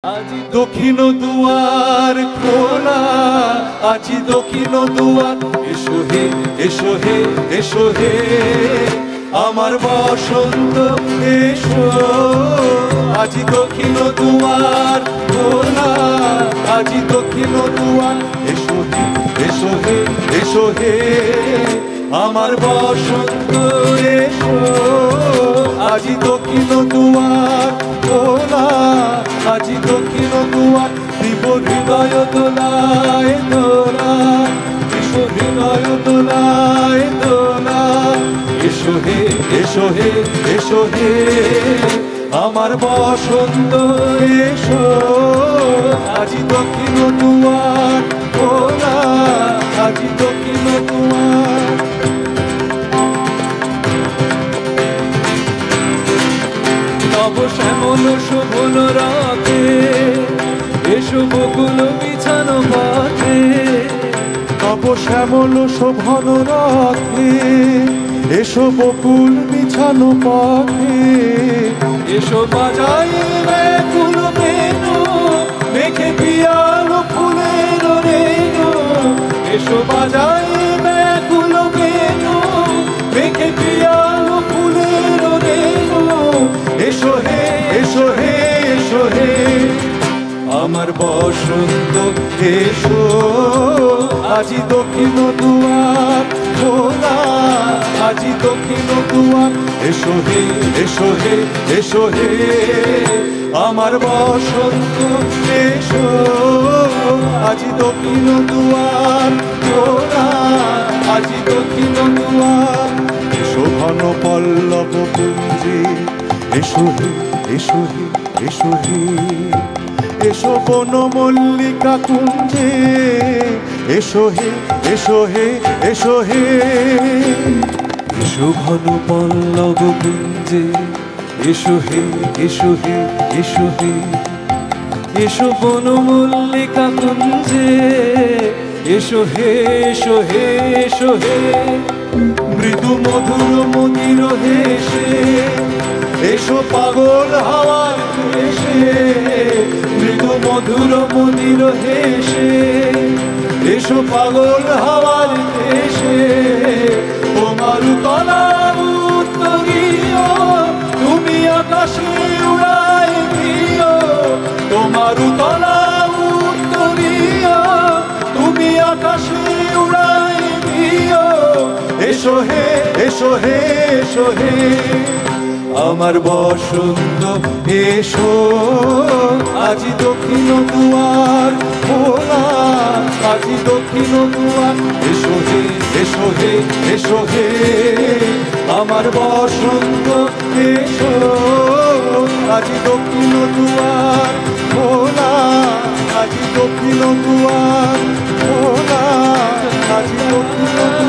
আজি দক্ষিণ দুয়ার খোলা, আজি দক্ষিণ দুয়ার। এসো হে, এসো হে, এসো হে আমার বসন্ত এসো। আজি দক্ষিণ দুয়ার খোলা, আজি দক্ষিণ দুয়ার। এসো হে, এসো হে, এসো হে আমার বসন্ত এসো। আজি দক্ষিণ দুয়ার খোলা, আজি দক্ষিণ দুয়ার। দিব হৃদয় দোলায় দোলা, এসো হৃদয় দোলায় দোলা। এসো হে, এসো হে, এসো হে আমার বসন্ত এসো। আজি দক্ষিণ দুয়ার খোলা, আজি দক্ষিণ দুয়ার। তব শ্যামল শোভন রাতে, এসো বকুল বিছানো পথে। তব শ্যামল শোভন রাতে, এসো বকুল বিছানো পথে। এসো বাজাই ব্যাকুল বেনু, মেঘে পিয়ালো ফুলের রেণু। এসো বাজাই ব্যাকুল বেনু, মেঘে পিয়ালো ফুলের রেণু। এসো হে, এসো হে, এসো হে আমার বসন্ত এসো। আজি দক্ষিণ দুয়ার খোলা, আজি দক্ষিণ দুয়ার। এসো হে, এসো হে, এসো হে আমার বসন্ত এসো। আজি দক্ষিণ দুয়ার খোলা, আজি দক্ষিণ দুয়ার। এসো ঘন পল্লব কুঞ্জে, এসো হে, এসো হে, এসো হে এসো বন মল্লিকা কুঞ্জে। এসো হে, এসো হে, এসো হে এসো ঘন পল্লব কুঞ্জে। এসো হে, এসো হে, এসো হে এসো বন মল্লিকা কুঞ্জে। এসো হে, এসো হে, এসো হে মৃদু মধুর মদির হেসে। এসো পাগল হাওয়ার দেশে, মৃদু মধুর মদির হেসে। এসো পাগল হাওয়ার দেশে। তোমার তলা উত্তরীয়, তুমি আকাশে উড়াই দিও। তোমার তলা উত্তরীয়, তুমি আকাশে উড়াই দিও। এসো হে, এসো হে, এসো হে আমার বসন্ত এসো। আজি দক্ষিণ দুয়ার খোলা, আজি দক্ষিণ দুয়ার। এসো হে, এসো হে, এসো হে আমার বসন্ত এসো। আজি দক্ষিণ দুয়ার খোলা, আজি দক্ষিণ দুয়ার খোলা, আজি দক্ষিণ দুয়ার।